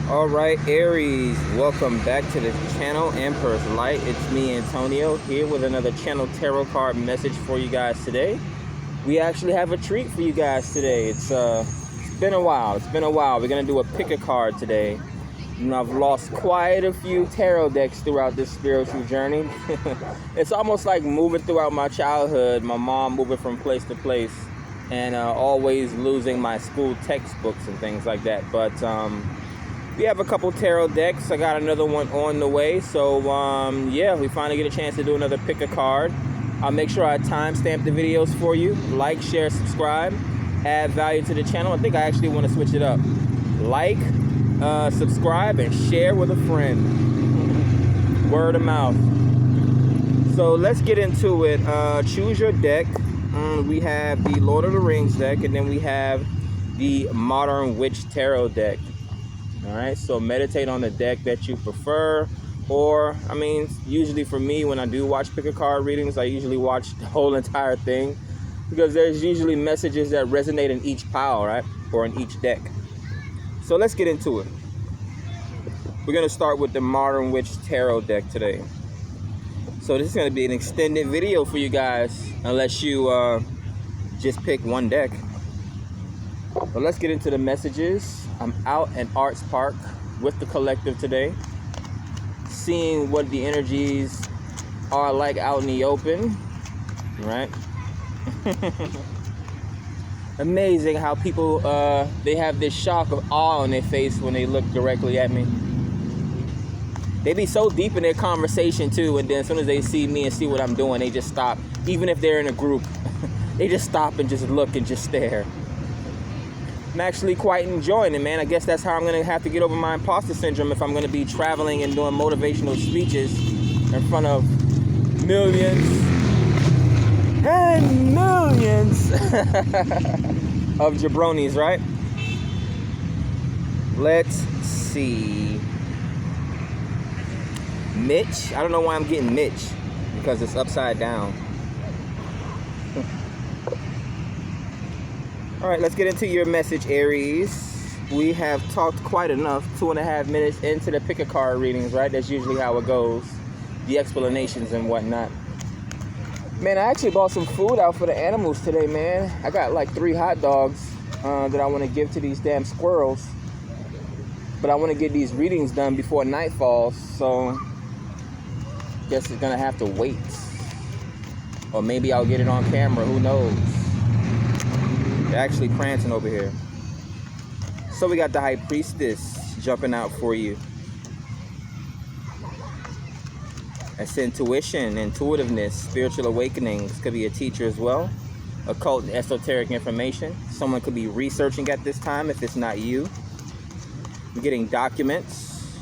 Alright, Aries, welcome back to the channel, Emperor's Light. It's me, Antonio, here with another channel tarot card message for you guys today. We actually have a treat for you guys today. It's been a while. We're going to do a pick a card today. I've lost quite a few tarot decks throughout this spiritual journey. It's almost like moving throughout my childhood, my mom moving from place to place, and always losing my school textbooks and things like that. But we have a couple tarot decks. I got another one on the way. So yeah, we finally get a chance to do another pick a card. I'll make sure I timestamp the videos for you. Like, share, subscribe, add value to the channel. I think I actually want to switch it up. Like, subscribe, and share with a friend. Word of mouth. So let's get into it. Choose your deck. We have the Lord of the Rings deck, and then we have the Modern Witch Tarot deck. All right, so meditate on the deck that you prefer, or I mean, usually for me, when I do watch pick a card readings, I usually watch the whole entire thing, because there's usually messages that resonate in each pile, right, or in each deck. So let's get into it. We're gonna start with the Modern Witch Tarot deck today. So this is gonna be an extended video for you guys, unless you just pick one deck. But let's get into the messages. I'm out at Arts Park with the collective today, seeing what the energies are like out in the open, right? Amazing how people, they have this shock of awe on their face when they look directly at me. They be so deep in their conversation too, and then as soon as they see me and see what I'm doing, they just stop. Even if they're in a group, they just stop and just look and just stare. I'm actually quite enjoying it, man. I guess that's how I'm gonna have to get over my imposter syndrome if I'm gonna be traveling and doing motivational speeches in front of millions and millions of jabronis, right? Let's see. Mitch. I don't know why I'm getting Mitch, because it's upside down. All right, let's get into your message, Aries. We have talked quite enough, 2.5 minutes into the pick a card readings, right? That's usually how it goes, the explanations and whatnot. Man, I actually bought some food out for the animals today, man. I got like 3 hot dogs that I want to give to these damn squirrels. But I want to get these readings done before night falls, so guess it's gonna have to wait. Or maybe I'll get it on camera, who knows? They're actually prancing over here. So we got the High Priestess jumping out for you. That's intuition, intuitiveness, spiritual awakenings. Could be a teacher as well. Occult and esoteric information. Someone could be researching at this time if it's not you. You're getting documents.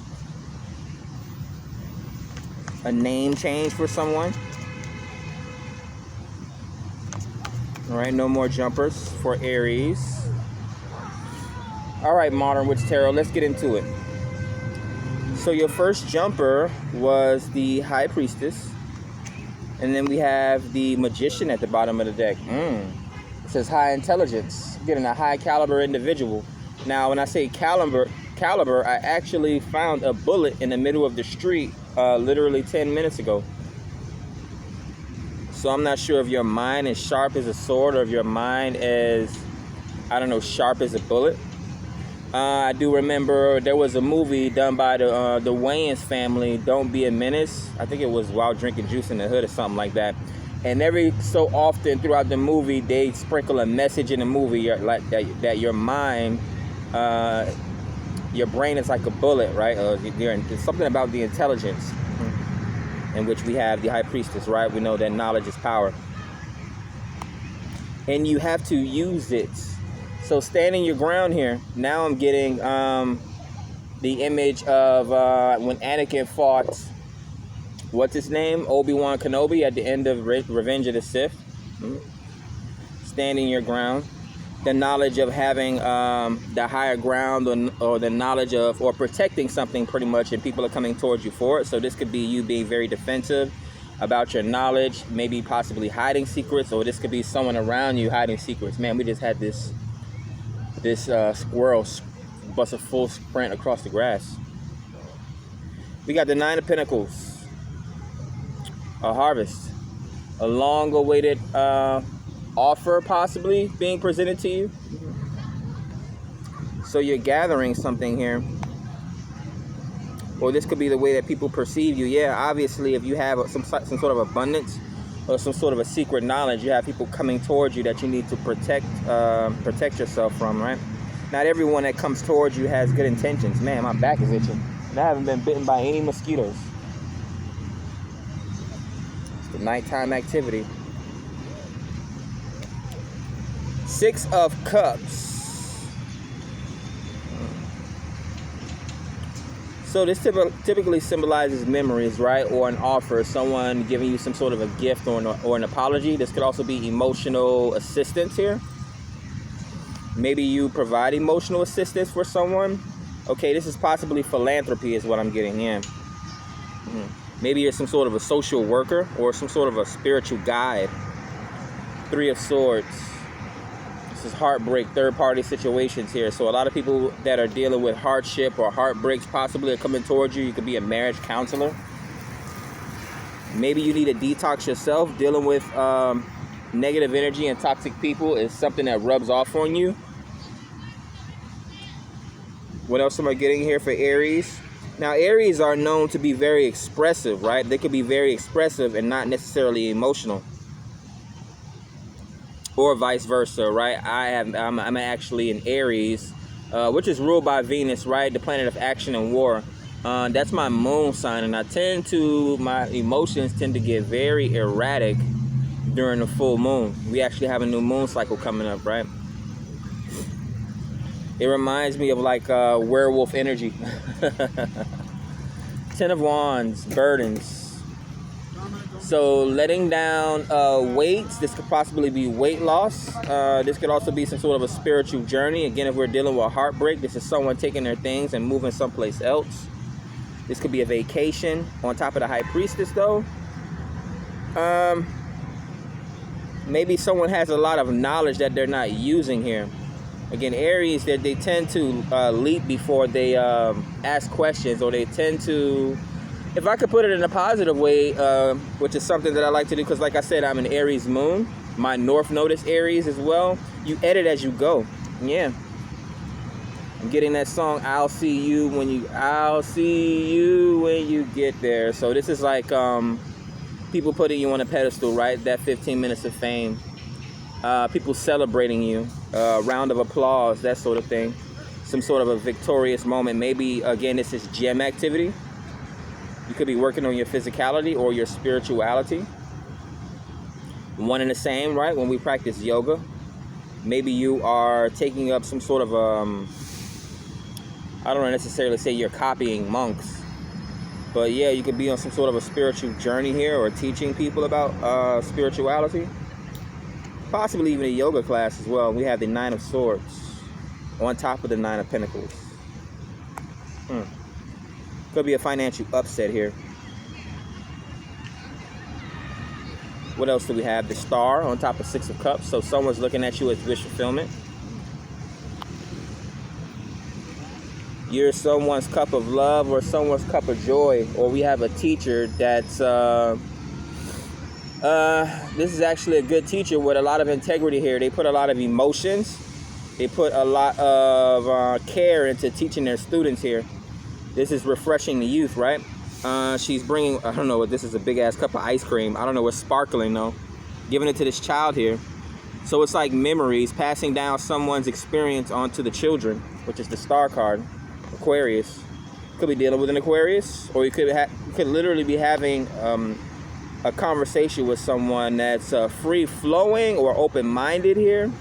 A name change for someone. All right, no more jumpers for Aries. All right, Modern Witch Tarot, let's get into it. So your first jumper was the High Priestess. And then we have the Magician at the bottom of the deck. It says high intelligence, getting a high caliber individual. Now, when I say caliber, I actually found a bullet in the middle of the street literally 10 minutes ago. So I'm not sure if your mind is sharp as a sword or if your mind is, I don't know, sharp as a bullet. I do remember there was a movie done by the Wayans family, Don't Be a Menace. I think it was While Drinking Juice in the Hood or something like that. And every so often throughout the movie, they sprinkle a message in the movie like that your mind, your brain is like a bullet, right? There's something about the intelligence, in which we have the High Priestess, right? We know that knowledge is power. And you have to use it. So standing your ground here. Now I'm getting the image of when Anakin fought, what's his name? Obi-Wan Kenobi at the end of Revenge of the Sith. Standing your ground. The knowledge of having the higher ground, or the knowledge of, or protecting something pretty much, and people are coming towards you for it. So this could be you being very defensive about your knowledge, maybe possibly hiding secrets, or this could be someone around you hiding secrets. Man, we just had this squirrel bust a full sprint across the grass. We got the Nine of Pentacles. A harvest. A long-awaited offer possibly being presented to you. So you're gathering something here. Or this could be the way that people perceive you. Yeah, obviously, if you have some sort of abundance or some sort of a secret knowledge, you have people coming towards you that you need to protect yourself from, right? Not everyone that comes towards you has good intentions. Man, my back is itching. And I haven't been bitten by any mosquitoes. It's the nighttime activity. Six of Cups. So this typically symbolizes memories, right? Or an offer, someone giving you some sort of a gift or an apology. This could also be emotional assistance here. Maybe you provide emotional assistance for someone. Okay, this is possibly philanthropy is what I'm getting in. Maybe you're some sort of a social worker or some sort of a spiritual guide. Three of Swords. This is heartbreak, third-party situations here. So a lot of people that are dealing with hardship or heartbreaks possibly are coming towards you. You could be a marriage counselor. Maybe you need to detox yourself. Dealing with negative energy and toxic people is something that rubs off on you. What else am I getting here for Aries? Now, Aries are known to be very expressive, right? They could be very expressive and not necessarily emotional. Or vice versa, right? I'm actually in Aries, which is ruled by Venus, right? The planet of action and war. That's my moon sign, and my emotions tend to get very erratic during the full moon. We actually have a new moon cycle coming up, right? It reminds me of like werewolf energy. Ten of Wands, burdens. So letting down weights. This could possibly be weight loss. This could also be some sort of a spiritual journey. Again, if we're dealing with heartbreak, this is someone taking their things and moving someplace else. This could be a vacation. On top of the High Priestess, though, maybe someone has a lot of knowledge that they're not using here. Again, Aries, they tend to leap before they ask questions, or they tend to, if I could put it in a positive way, which is something that I like to do, because like I said, I'm an Aries moon. My North Node is Aries as well. You edit as you go. Yeah. I'm getting that song, I'll see you when you get there. So this is like people putting you on a pedestal, right? That 15 minutes of fame. People celebrating you. Round of applause, that sort of thing. Some sort of a victorious moment. Maybe, again, this is gym activity. You could be working on your physicality or your spirituality. One and the same, right? When we practice yoga, maybe you are taking up some sort of, I don't necessarily say you're copying monks, but yeah, you could be on some sort of a spiritual journey here, or teaching people about spirituality. Possibly even a yoga class as well. We have the Nine of Swords on top of the Nine of Pentacles. Could be a financial upset here. What else do we have? The Star on top of Six of Cups. So someone's looking at you as wish fulfillment. You're someone's cup of love or someone's cup of joy. Or we have a teacher that's this is actually a good teacher with a lot of integrity here. They put a lot of emotions. They put a lot of care into teaching their students here. This is refreshing the youth, right? She's bringing, I don't know what this is, a big ass cup of ice cream. I don't know what's sparkling though. Giving it to this child here. So it's like memories, passing down someone's experience onto the children, which is the Star card. Aquarius. Could be dealing with an Aquarius, or you could literally be having a conversation with someone that's free-flowing or open-minded here.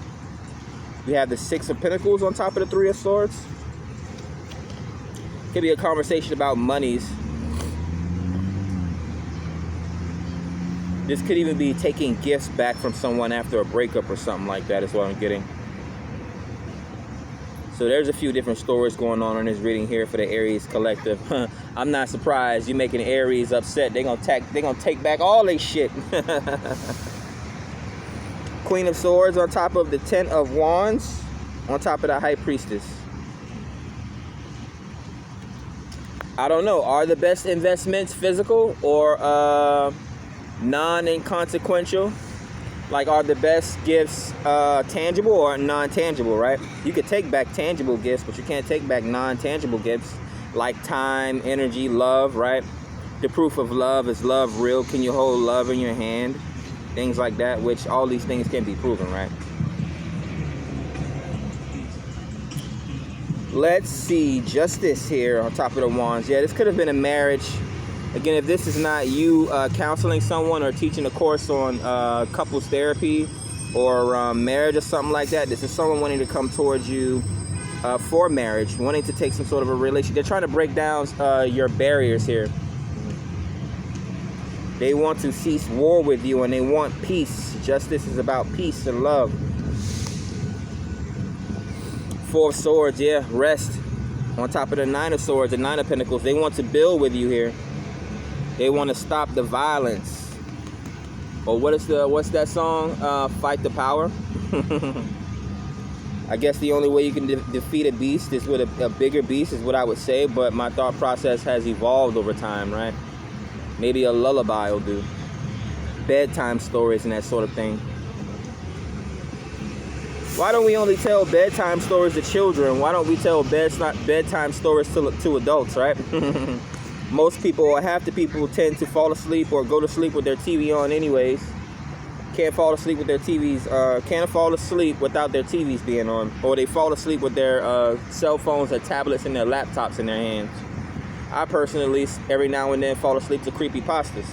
We have the Six of Pentacles on top of the Three of Swords. Could be a conversation about monies. This could even be taking gifts back from someone after a breakup or something like that is what I'm getting. So there's a few different stories going on in this reading here for the Aries collective. I'm not surprised. You making Aries upset. They're gonna take back all their shit. Queen of Swords on top of the Ten of Wands, on top of the High Priestess. I don't know. Are the best investments physical or non-inconsequential? Like, are the best gifts tangible or non-tangible, right? You could take back tangible gifts, but you can't take back non-tangible gifts like time, energy, love, right? The proof of love, is love real? Can you hold love in your hand? Things like that, which all these things can be proven, right? Let's see, Justice here on top of the wands. Yeah, this could have been a marriage. Again, if this is not you counseling someone or teaching a course on couples therapy or marriage or something like that, this is someone wanting to come towards you for marriage, wanting to take some sort of a relationship. They're trying to break down your barriers here. They want to cease war with you, and they want peace. Justice is about peace and love. Four of Swords, yeah, rest. On top of the Nine of Swords, the Nine of Pentacles, they want to build with you here. They want to stop the violence. Or what's that song? Fight the power. I guess the only way you can defeat a beast is with a bigger beast, is what I would say. But my thought process has evolved over time, right? Maybe a lullaby will do. Bedtime stories and that sort of thing. Why don't we only tell bedtime stories to children? Why don't we tell bedtime stories to adults, right? Most people, or half the people, tend to fall asleep or go to sleep with their TV on anyways. Can't fall asleep with their TVs, can't fall asleep without their TVs being on. Or they fall asleep with their cell phones or tablets and their laptops in their hands. I personally, every now and then, fall asleep to creepypastas.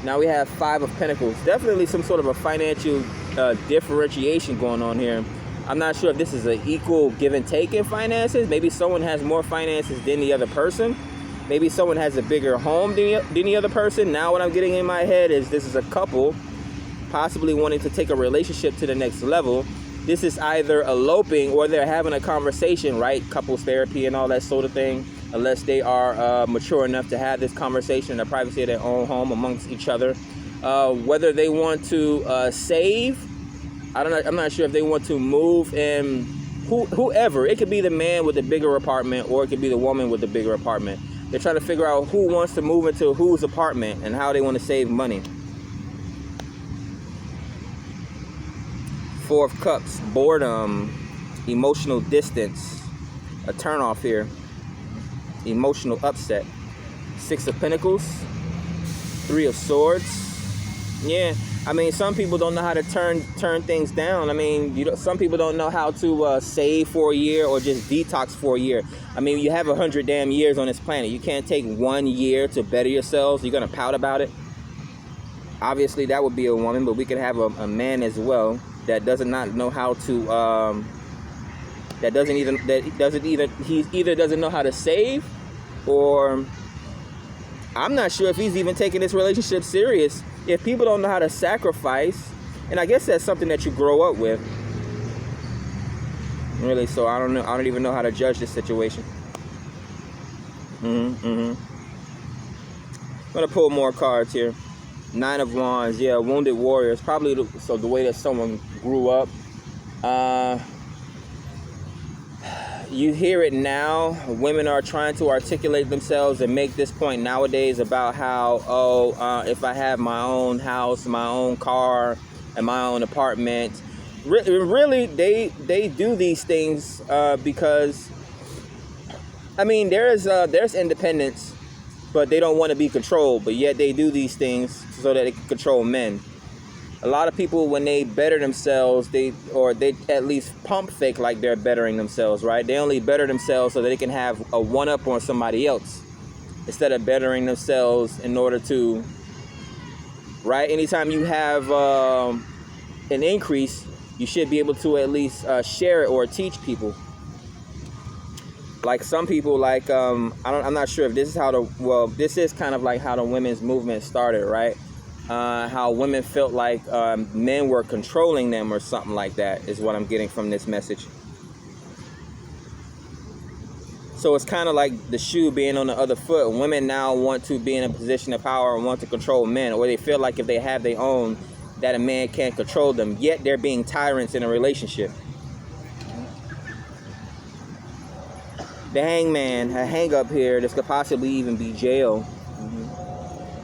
Now we have Five of Pentacles. Definitely some sort of a financial differentiation going on here. I'm not sure if this is an equal give and take in finances. Maybe someone has more finances than the other person. Maybe someone has a bigger home than the other person. Now what I'm getting in my head is this is a couple possibly wanting to take a relationship to the next level. This is either eloping or they're having a conversation, right? Couples therapy and all that sort of thing. Unless they are mature enough to have this conversation in the privacy of their own home amongst each other. Whether they want to save, I'm not sure if they want to move in, whoever. It could be the man with the bigger apartment, or it could be the woman with the bigger apartment. They're trying to figure out who wants to move into whose apartment and how they want to save money. Four of Cups, boredom, emotional distance, a turnoff here, emotional upset. Six of Pentacles, Three of Swords. Yeah, I mean, some people don't know how to turn things down. I mean, some people don't know how to save for a year or just detox for a year. I mean, you have 100 damn years on this planet. You can't take 1 year to better yourselves. You're gonna pout about it. Obviously, that would be a woman, but we could have a man as well that does not know how to. He either doesn't know how to save, or I'm not sure if he's even taking this relationship serious. If people don't know how to sacrifice, and I guess that's something that you grow up with, really. So I don't know. I don't even know how to judge this situation. I'm gonna pull more cards here. Nine of Wands. Yeah, wounded warriors. Probably the way that someone grew up. You hear it now. Women are trying to articulate themselves and make this point nowadays about how, if I have my own house, my own car, and my own apartment. Really, they do these things because, I mean, there's independence, but they don't want to be controlled. But yet they do these things so that they can control men. A lot of people, when they better themselves, they at least pump fake like they're bettering themselves, right? They only better themselves so that they can have a one-up on somebody else instead of bettering themselves in order to, right? Anytime you have an increase, you should be able to at least share it or teach people. Like some people, like I'm not sure if this is this is kind of like how the women's movement started, right? How women felt like men were controlling them or something like that is what I'm getting from this message. So it's kind of like the shoe being on the other foot. Women now want to be in a position of power and want to control men, or they feel like if they have their own, that a man can't control them, yet they're being tyrants in a relationship. The Hangman, a hang up here. This could possibly even be jail.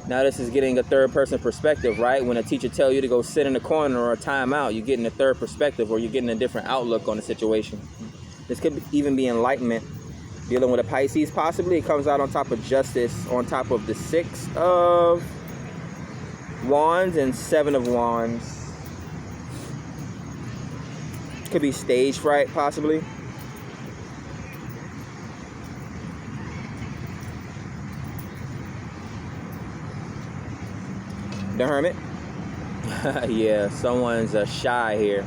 Now this is getting a third person perspective, right? When a teacher tells you to go sit in the corner or a timeout, you're getting a third perspective, or you're getting a different outlook on the situation. This could even be enlightenment. Dealing with a Pisces, possibly. It comes out on top of Justice, on top of the 6 of Wands and 7 of Wands. Could be stage fright, possibly. The Hermit. Yeah, someone's shy here.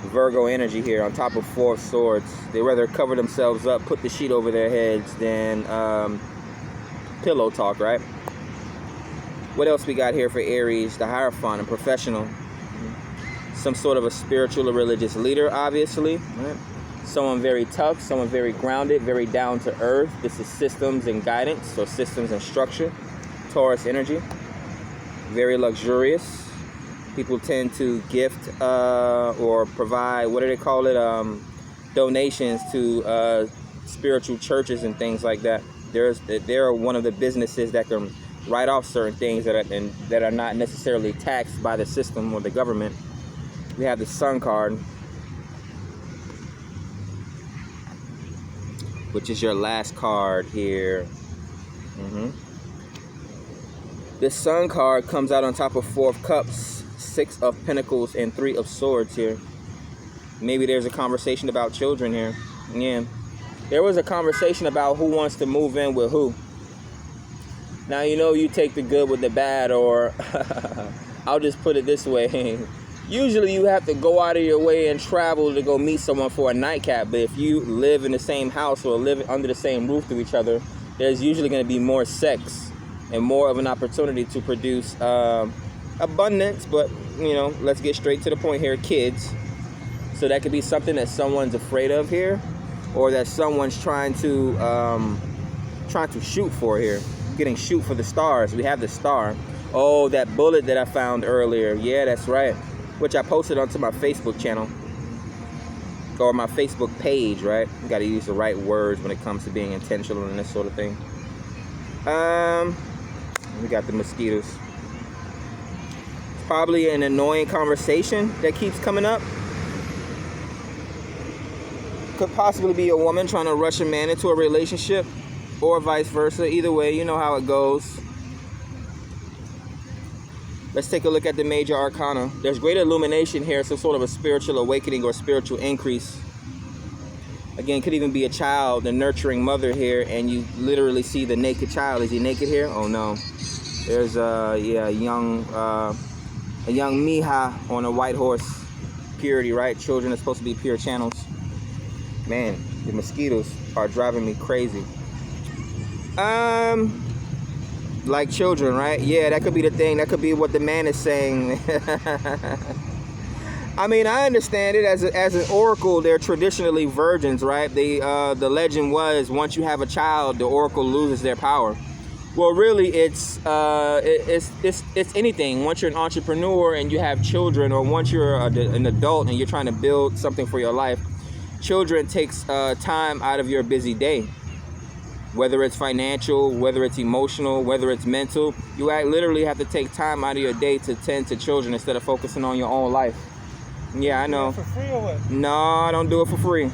Virgo energy here on top of 4 of Swords. They rather cover themselves up, put the sheet over their heads than pillow talk, right? What else we got here for Aries? The Hierophant, a professional. Some sort of a spiritual or religious leader, obviously. Right? Someone very tough, someone very grounded, very down to earth. This is systems and guidance, so systems and structure. Taurus energy. Very luxurious. People tend to gift or provide, what do they call it, donations to spiritual churches and things like that. They're one of the businesses that can write off certain things that are not necessarily taxed by the system or the government. We have the Sun card, which is your last card here. This Sun card comes out on top of 4 of Cups, 6 of Pentacles, and 3 of Swords here. Maybe there's a conversation about children here. Yeah. There was a conversation about who wants to move in with who. Now, you know, you take the good with the bad, or I'll just put it this way. Usually you have to go out of your way and travel to go meet someone for a nightcap. But if you live in the same house or live under the same roof with each other, there's usually going to be more sex and more of an opportunity to produce abundance. But, you know, let's get straight to the point here. Kids. So that could be something that someone's afraid of here, or that someone's trying to shoot for here. Getting shoot for the stars. We have the star. Oh, that bullet that I found earlier. Yeah, that's right. Which I posted onto my Facebook channel. Or my Facebook page, right? You got to use the right words when it comes to being intentional and this sort of thing. We got the mosquitoes. It's probably an annoying conversation that keeps coming up. Could possibly be a woman trying to rush a man into a relationship, or vice versa. Either way, you know how it goes. Let's take a look at the major arcana. There's great illumination here, some sort of a spiritual awakening or spiritual increase. Again, could even be a child, the nurturing mother here, and you literally see the naked child. Is he naked here? Oh no. There's a young Mija on a white horse. Purity, right? Children are supposed to be pure channels. Man, the mosquitoes are driving me crazy. Like children, right? Yeah, that could be the thing. That could be what the man is saying. I mean, I understand it as an oracle. They're traditionally virgins, right? The legend was, once you have a child, the oracle loses their power. Well, really, it's anything. Once you're an entrepreneur and you have children, or once you're an adult and you're trying to build something for your life, children takes time out of your busy day. Whether it's financial, whether it's emotional, whether it's mental, you literally have to take time out of your day to tend to children instead of focusing on your own life. Yeah, I know. For free or what? No, I don't do it for free.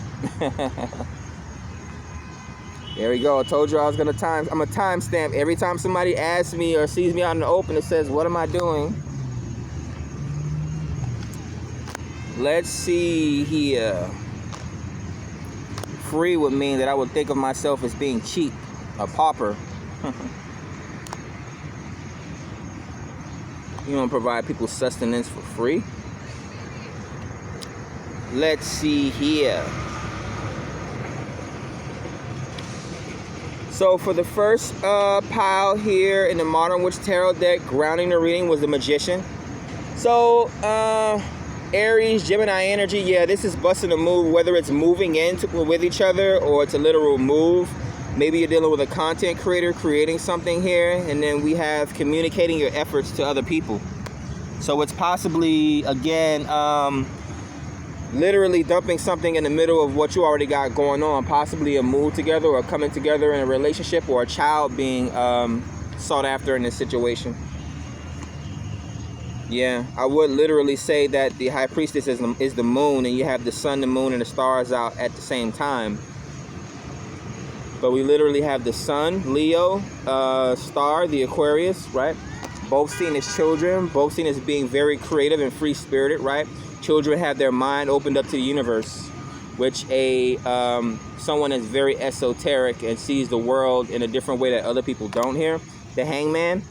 There we go. I told you I was gonna I'm a timestamp. Every time somebody asks me or sees me out in the open, it says, "What am I doing?" Let's see here. Free would mean that I would think of myself as being cheap, a pauper. You don't provide people sustenance for free. Let's see here. So for the first pile here in the Modern Witch Tarot deck, grounding the reading was the Magician. So Aries, Gemini energy, yeah, this is busting a move, whether it's moving with each other or it's a literal move. Maybe you're dealing with a content creator creating something here, and then we have communicating your efforts to other people. So it's possibly, again, literally dumping something in the middle of what you already got going on, possibly a move together or coming together in a relationship, or a child being sought after in this situation. Yeah, I would literally say that the high priestess is the moon, and you have the sun, the moon, and the stars out at the same time. But we literally have the sun, Leo, star, the Aquarius, right? Both seen as children, both seen as being very creative and free-spirited, right? Children have their mind opened up to the universe, which someone that's very esoteric and sees the world in a different way that other people don't here. The Hangman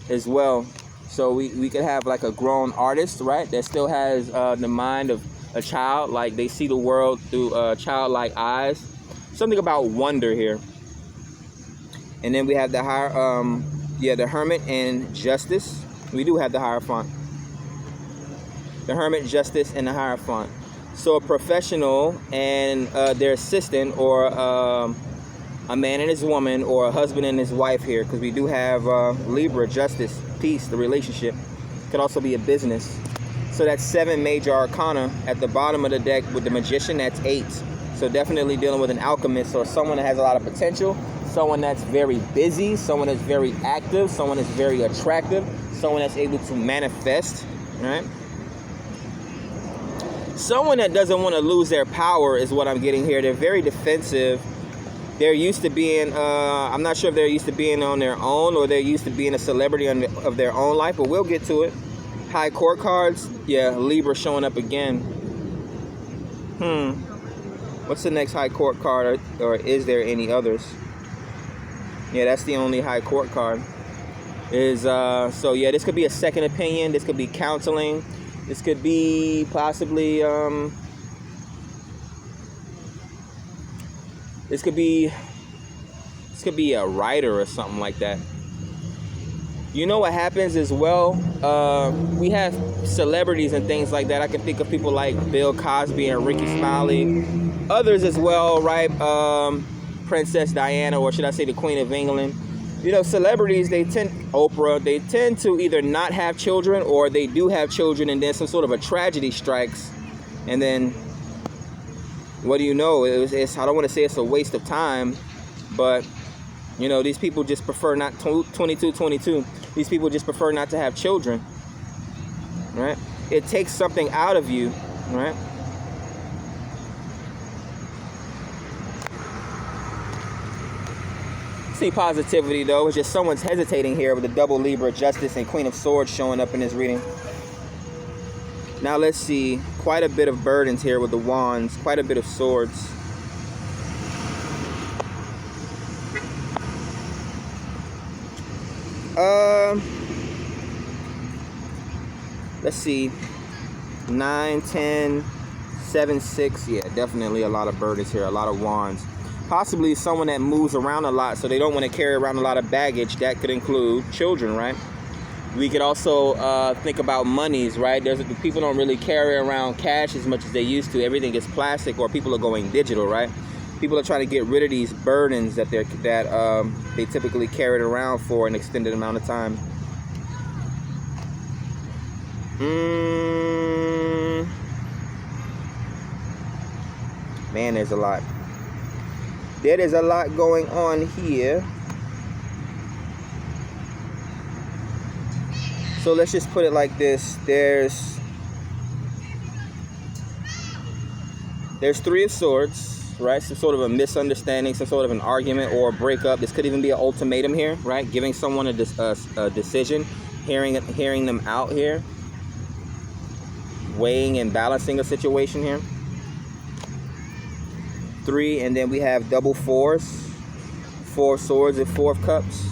as well. So we could have like a grown artist, right, that still has the mind of a child, like they see the world through childlike eyes. Something about wonder here. And then we have the the Hermit and Justice. We do have the Hierophant. The Hermit, Justice, and the Hierophant. So a professional and their assistant, or a man and his woman, or a husband and his wife here, because we do have Libra, Justice, Peace, the relationship. Could also be a business. So that's 7 major arcana. At the bottom of the deck with the Magician, that's 8. So definitely dealing with an alchemist, or someone that has a lot of potential, someone that's very busy, someone that's very active, someone that's very attractive, someone that's able to manifest, right? Someone that doesn't want to lose their power is what I'm getting here. They're very defensive. They're used to being, I'm not sure if they're used to being on their own, or they're used to being a celebrity of their own life, but we'll get to it. High court cards, yeah, Libra showing up again. What's the next high court card, or is there any others? Yeah, that's the only high court card. So yeah, this could be a second opinion. This could be counseling. This could be possibly, this could be a writer or something like that. You know what happens as well? We have celebrities and things like that. I can think of people like Bill Cosby and Ricky Smiley. Others as well, right? Princess Diana, or should I say the Queen of England. You know, celebrities, Oprah, they tend to either not have children, or they do have children, and then some sort of a tragedy strikes. And then, what do you know? I don't want to say it's a waste of time, but, you know, these people just prefer not, 22, these people just prefer not to have children, right? It takes something out of you, right? See positivity though. It's just someone's hesitating here with the double Libra, Justice, and Queen of Swords showing up in this reading. Now let's see, quite a bit of burdens here with the Wands, quite a bit of Swords. Let's see, 9, 10, 7, 6. Yeah, definitely a lot of burdens here, a lot of Wands. Possibly someone that moves around a lot, so they don't want to carry around a lot of baggage. That could include children, right? We could also think about monies, right? People don't really carry around cash as much as they used to. Everything is plastic, or people are going digital, right? People are trying to get rid of these burdens that they typically carried around for an extended amount of time. Man, there's a lot. There is a lot going on here. So let's just put it like this. There's 3 of Swords, right? Some sort of a misunderstanding, some sort of an argument or a breakup. This could even be an ultimatum here, right? Giving someone a decision, hearing them out here, weighing and balancing a situation here. 3, and then we have double 4s, 4 Swords and 4 of Cups.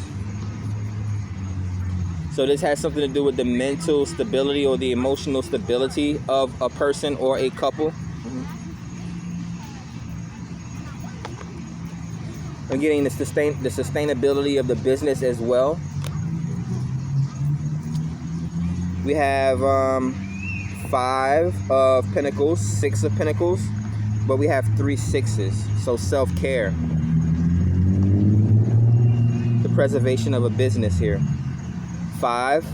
So this has something to do with the mental stability or the emotional stability of a person or a couple. I'm getting the sustainability of the business as well. We have 5 of Pentacles, 6 of Pentacles. But we have 3 6s, so self-care. The preservation of a business here. 5,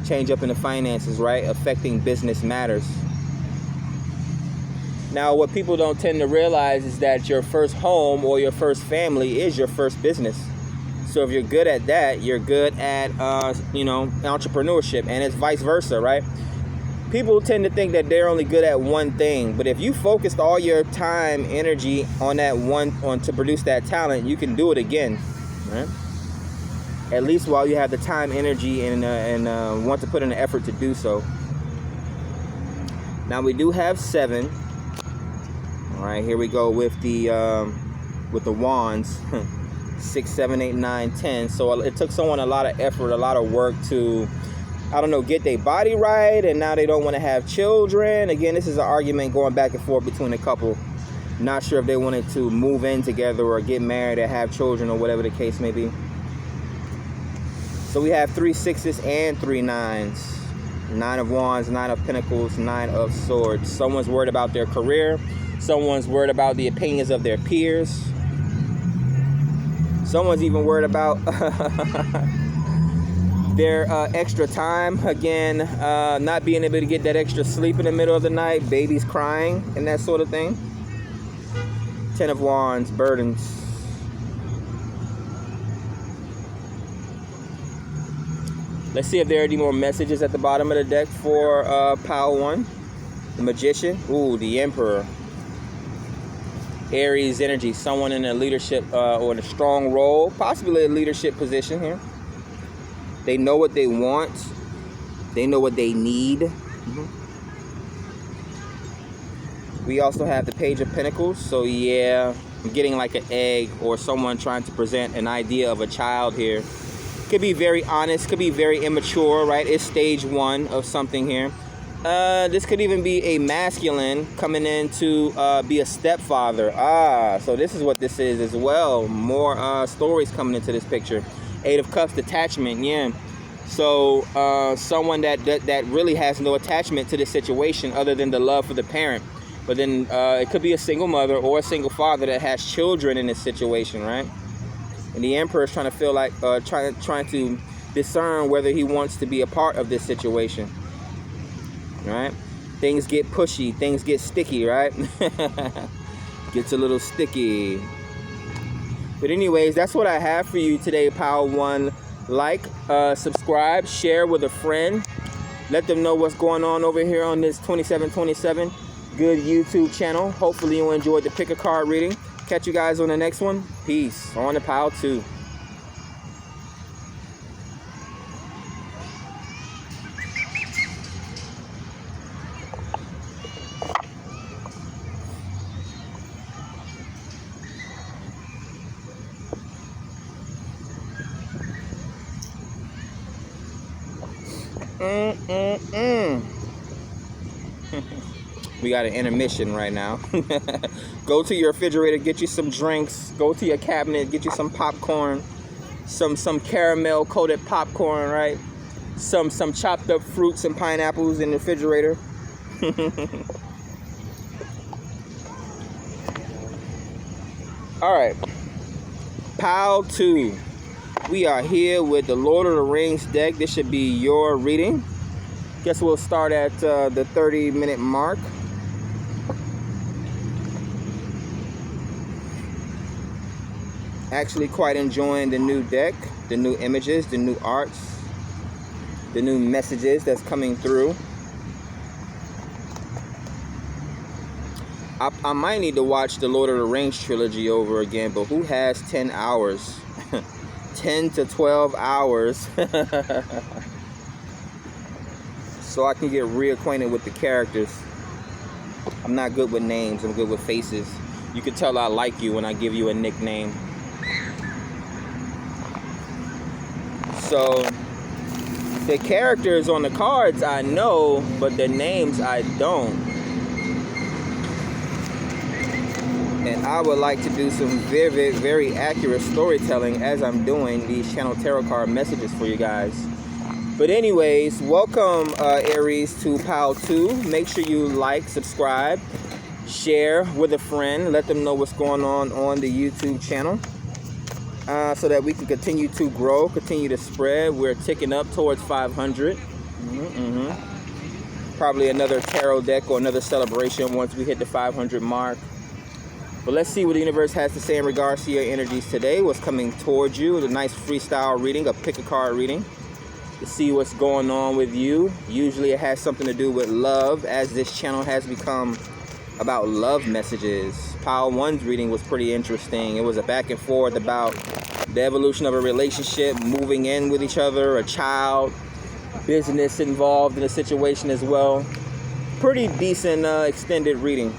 change up in the finances, right? Affecting business matters. Now, what people don't tend to realize is that your first home or your first family is your first business. So if you're good at that, you're good at, entrepreneurship, and it's vice versa, right? People tend to think that they're only good at one thing, but if you focused all your time, energy on that one, to produce that talent, you can do it again, right? At least while you have the time, energy, and want to put in the effort to do so. Now we do have 7. All right, here we go with the wands. 6, 7, 8, 9, 10. So it took someone a lot of effort, a lot of work to, get their body right, and now they don't want to have children. Again, this is an argument going back and forth between a couple. Not sure if they wanted to move in together or get married or have children or whatever the case may be. So we have 3 6s and 3 9s. 9 of wands, 9 of pentacles, 9 of swords. Someone's worried about their career. Someone's worried about the opinions of their peers. Someone's even worried about their extra time. Again, not being able to get that extra sleep in the middle of the night, babies crying, and that sort of thing. 10 of wands, burdens. Let's see if there are any more messages at the bottom of the deck for pile 1. The magician. Ooh, the emperor. Aries energy. Someone in a leadership or in a strong role. Possibly a leadership position here. They know what they want. They know what they need. We also have the Page of Pentacles. So yeah, I'm getting like an egg or someone trying to present an idea of a child here. Could be very honest, could be very immature, right? It's stage 1 of something here. This could even be a masculine coming in to be a stepfather. So this is what this is as well. More stories coming into this picture. 8 of Cups, detachment, yeah. So someone that really has no attachment to this situation other than the love for the parent. But then it could be a single mother or a single father that has children in this situation, right? And the emperor is trying to feel like trying to discern whether he wants to be a part of this situation. Right? Things get pushy, things get sticky, right? Gets a little sticky. But anyways, that's what I have for you today, pile 1. Like, subscribe, share with a friend. Let them know what's going on over here on this 2727 good YouTube channel. Hopefully you enjoyed the pick a card reading. Catch you guys on the next one. Peace. On to pile 2. We got an intermission right now. Go to your refrigerator, get you some drinks. Go to your cabinet, get you some popcorn, some caramel coated popcorn, right? Some chopped up fruits and pineapples in the refrigerator. All right, pile 2. We are here with the Lord of the Rings deck. This should be your reading. Guess we'll start at the 30-minute mark. Actually quite enjoying the new deck, the new images, the new arts, the new messages that's coming through. I might need to watch the Lord of the Rings trilogy over again, but who has 10 hours? 10 to 12 hours. So I can get reacquainted with the characters. I'm not good with names, I'm good with faces. You can tell I like you when I give you a nickname. So the characters on the cards I know, but the names I don't. And I would like to do some very, very accurate storytelling as I'm doing these channel tarot card messages for you guys. But anyways, welcome Aries to pile 2. Make sure you like, subscribe, share with a friend. Let them know what's going on the YouTube channel. So that we can continue to grow, continue to spread. We're ticking up towards 500. Probably another tarot deck or another celebration once we hit the 500 mark. But let's see what the universe has to say in regards to your energies today. What's coming towards you. A nice freestyle reading, a pick a card reading. To see what's going on with you. Usually it has something to do with love, as this channel has become about love messages. Pile 1's reading was pretty interesting. It was a back and forth about the evolution of a relationship, moving in with each other, a child, business involved in a situation as well. Pretty decent extended reading.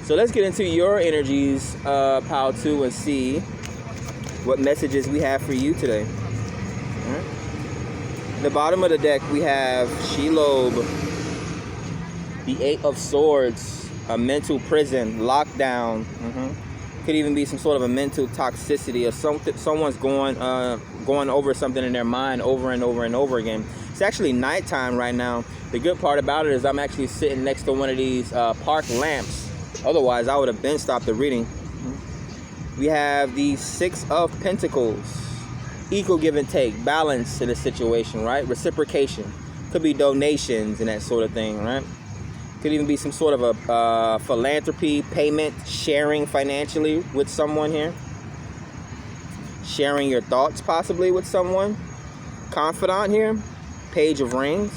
So let's get into your energies, Pile 2, and see what messages we have for you today. All right. The bottom of the deck, we have Shelob, the 8 of Swords, a mental prison, lockdown. Could even be some sort of a mental toxicity, or someone's going over something in their mind over and over and over again. It's actually nighttime right now. The good part about it is I'm actually sitting next to one of these park lamps. Otherwise, I would have been stopped the reading. We have the 6 of Pentacles. Equal give and take, balance in a situation, right? Reciprocation. Could be donations and that sort of thing, right? Could even be some sort of a philanthropy, payment, sharing financially with someone here. Sharing your thoughts possibly with someone. Confidant here. Page of Rings.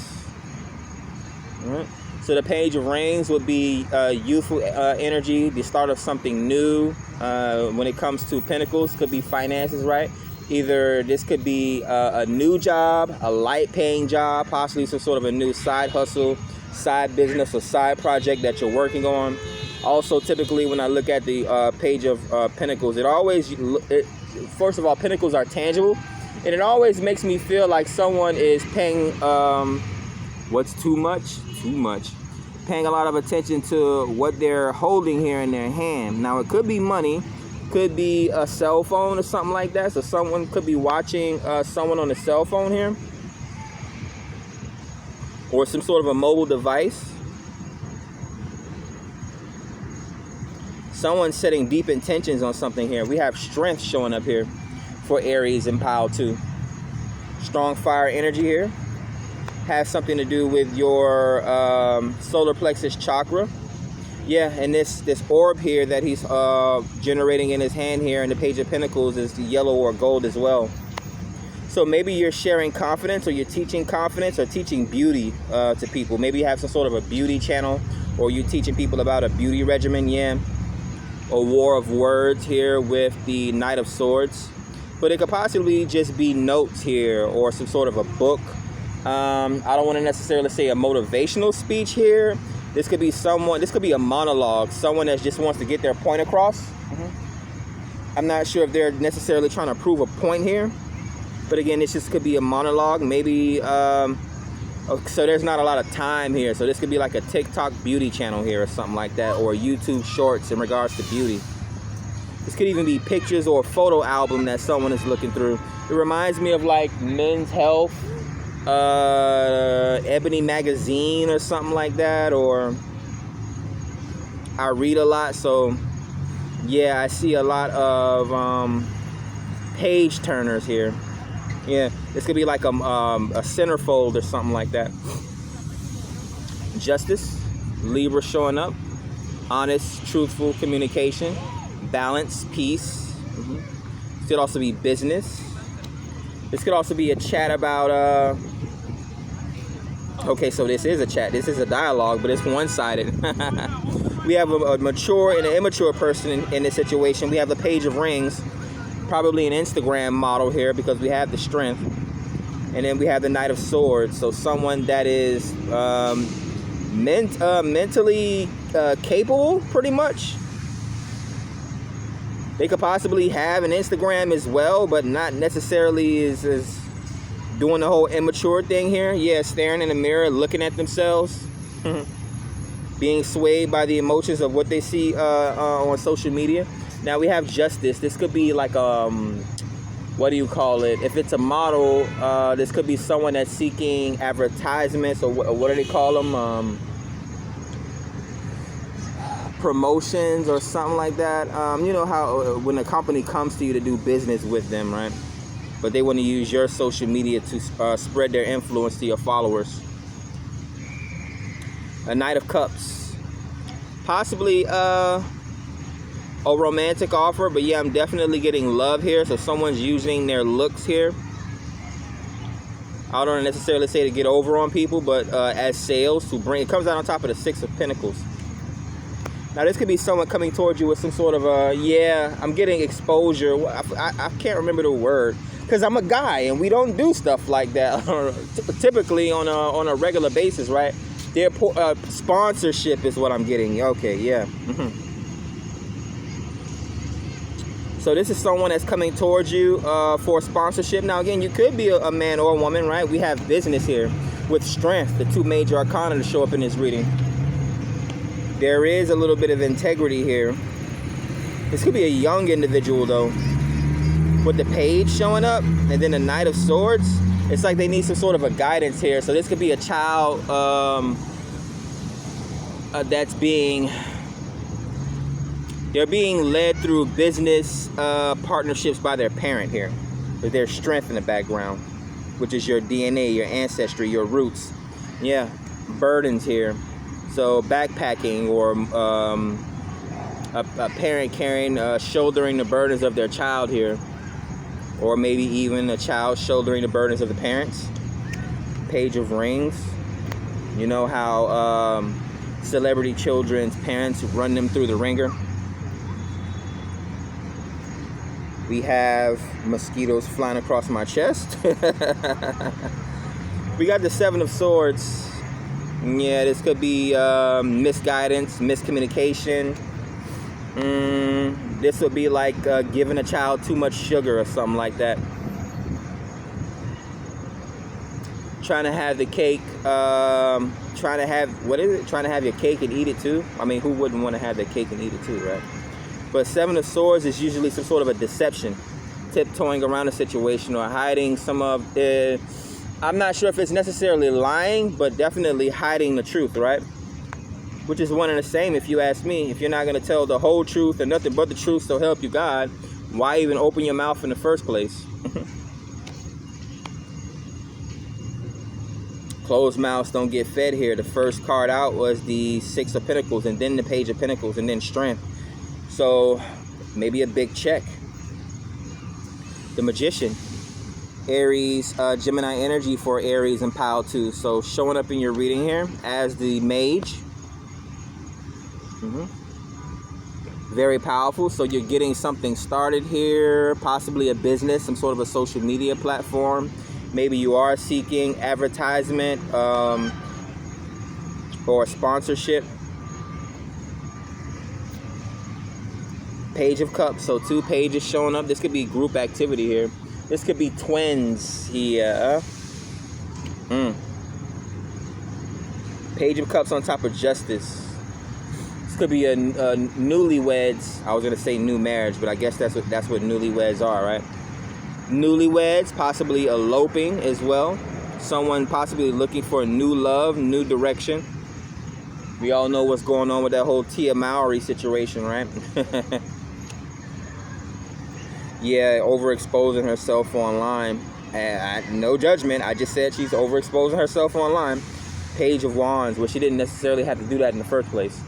All right. So the Page of Rings would be youthful energy, the start of something new. When it comes to Pentacles, could be finances, right? Either this could be a new job, a light-paying job, possibly some sort of a new side hustle, side business, or side project that you're working on. Also, typically when I look at the Page of Pentacles, first of all, Pentacles are tangible, and it always makes me feel like someone is paying, what's too much? Too much. Paying a lot of attention to what they're holding here in their hand. Now, it could be money, could be a cell phone or something like that. So someone could be watching someone on a cell phone here, or some sort of a mobile device. Someone's setting deep intentions on something here. We have strength showing up here for Aries in Pile 2. Strong fire energy here. Has something to do with your solar plexus chakra. Yeah, and this orb here that he's generating in his hand here in the Page of Pentacles is the yellow or gold as well. So maybe you're sharing confidence, or you're teaching confidence, or teaching beauty to people. Maybe you have some sort of a beauty channel, or you're teaching people about a beauty regimen. Yeah, a war of words here with the Knight of Swords. But it could possibly just be notes here, or some sort of a book. I don't want to necessarily say a motivational speech here. This could be a monologue, someone that just wants to get their point across. I'm not sure if they're necessarily trying to prove a point here, but again, this just could be a monologue. Maybe so there's not a lot of time here, so this could be like a TikTok beauty channel here or something like that, or YouTube shorts in regards to beauty. This could even be pictures or a photo album that someone is looking through. It reminds me of like Men's Health, Ebony magazine or something like that, or I read a lot, so yeah, I see a lot of page turners here. Yeah, this could be like a centerfold or something like that. Justice, Libra showing up. Honest, truthful communication. Balance, peace. This could also be business. This could also be a chat about okay, so this is a chat. This is a dialogue, but it's one-sided. We have a mature and an immature person in this situation. We have the Page of Rings, probably an Instagram model here because we have the strength. And then we have the Knight of Swords. So someone that is mentally capable, pretty much. They could possibly have an Instagram as well, but not necessarily is doing the whole immature thing here. Yeah, staring in the mirror, looking at themselves, being swayed by the emotions of what they see on social media. Now we have Justice. This could be like what do you call it? If it's a model, this could be someone that's seeking advertisements, or what do they call them? Promotions or something like that. You know how when a company comes to you to do business with them, right? but they want to use your social media to spread their influence to your followers. A Knight of Cups. Possibly a romantic offer, but yeah, I'm definitely getting love here. So someone's using their looks here. I don't necessarily say to get over on people, but as sales to bring. It comes out on top of the Six of Pentacles. Now this could be someone coming towards you with some sort of I'm getting exposure. I can't remember the word because I'm a guy and we don't do stuff like that typically on a regular basis, right? Their sponsorship is what I'm getting. Okay, yeah. So this is someone that's coming towards you for sponsorship. Now again, you could be a man or a woman, right? We have business here with Strength, the two major arcana to show up in this reading. There is a little bit of integrity here. This could be a young individual though. With the Page showing up and then the Knight of Swords, it's like they need some sort of a guidance here. So this could be a child that's they're being led through business partnerships by their parent here. With their strength in the background, which is your DNA, your ancestry, your roots. Yeah, burdens here. So backpacking or a parent carrying, shouldering the burdens of their child here. Or maybe even a child shouldering the burdens of the parents. Page of Rings. You know how celebrity children's parents run them through the ringer. We have mosquitoes flying across my chest. We got the Seven of Swords. Yeah, this could be misguidance, miscommunication. This would be like giving a child too much sugar or something like that. Trying to have the cake, trying to have your cake and eat it too? I mean, who wouldn't want to have their cake and eat it too, right? But Seven of Swords is usually some sort of a deception, tiptoeing around a situation or hiding some of it. I'm not sure if it's necessarily lying, but definitely hiding the truth, right? Which is one and the same if you ask me. If you're not going to tell the whole truth and nothing but the truth, so help you God, why even open your mouth in the first place? Closed mouths don't get fed here. The first card out was the Six of Pentacles and then the Page of Pentacles and then Strength. So maybe a big check. The Magician. Aries, Gemini energy for Aries and Pile 2. So showing up in your reading here as the Mage. Very powerful. So you're getting something started here, possibly a business, some sort of a social media platform. Maybe you are seeking advertisement or sponsorship. Page of Cups. So two pages showing up. This could be group activity here. This could be twins here. Page of Cups on top of Justice. This could be a newlyweds. I was gonna say new marriage, but I guess that's what newlyweds are, right? Newlyweds, possibly eloping as well. Someone possibly looking for a new love, new direction. We all know what's going on with that whole Tia Mowry situation, right? Yeah, overexposing herself online. No judgment. I just said she's overexposing herself online. Page of Wands, where she didn't necessarily have to do that in the first place.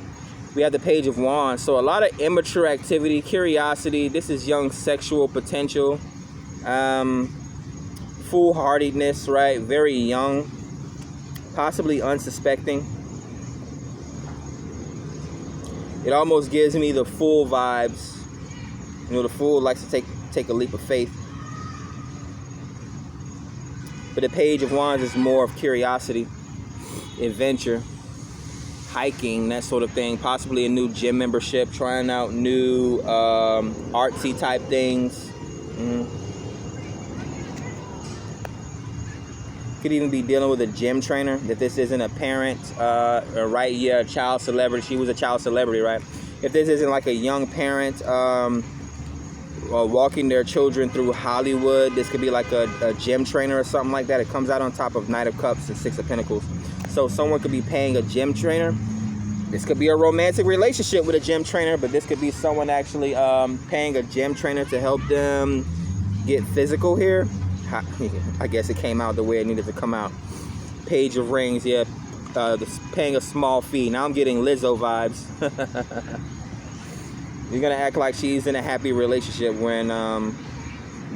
We have the Page of Wands. So a lot of immature activity, curiosity. This is young sexual potential. Foolhardiness, right? Very young. Possibly unsuspecting. It almost gives me the Fool vibes. You know, the Fool likes to take a leap of faith. But the Page of Wands is more of curiosity, adventure, hiking, that sort of thing. Possibly a new gym membership, trying out new artsy type things. Could even be dealing with a gym trainer, that this isn't a parent, right? Yeah, a child celebrity. She was a child celebrity, right? If this isn't like a young parent walking their children through Hollywood, this could be like a gym trainer or something like that. It comes out on top of Knight of Cups and Six of Pentacles. So someone could be paying a gym trainer. This could be a romantic relationship with a gym trainer, but this could be someone actually paying a gym trainer to help them get physical here, I guess it came out the way it needed to come out. Page of Rings, yeah, paying a small fee. Now I'm getting Lizzo vibes. You're gonna act like she's in a happy relationship when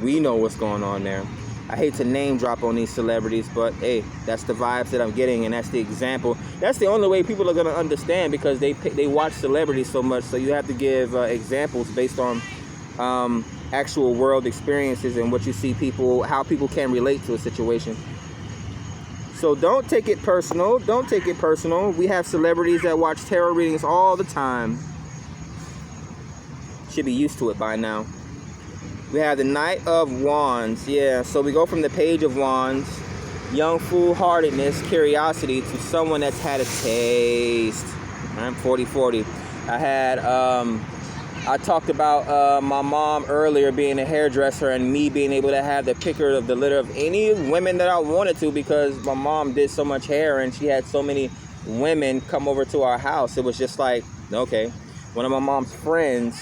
we know what's going on there. I hate to name drop on these celebrities, but hey, that's the vibes that I'm getting, and that's the example. That's the only way people are gonna understand, because they watch celebrities so much. So you have to give examples based on actual world experiences and what you see people, how people can relate to a situation. So don't take it personal. Don't take it personal. We have celebrities that watch tarot readings all the time. Should be used to it by now. We have the Knight of Wands. Yeah, so we go from the Page of Wands, young foolhardiness, curiosity, to someone that's had a taste. I'm 40-40. I talked about my mom earlier being a hairdresser, and me being able to have the picker of the litter of any women that I wanted to, because my mom did so much hair and she had so many women come over to our house. It was just like, okay. One of my mom's friends,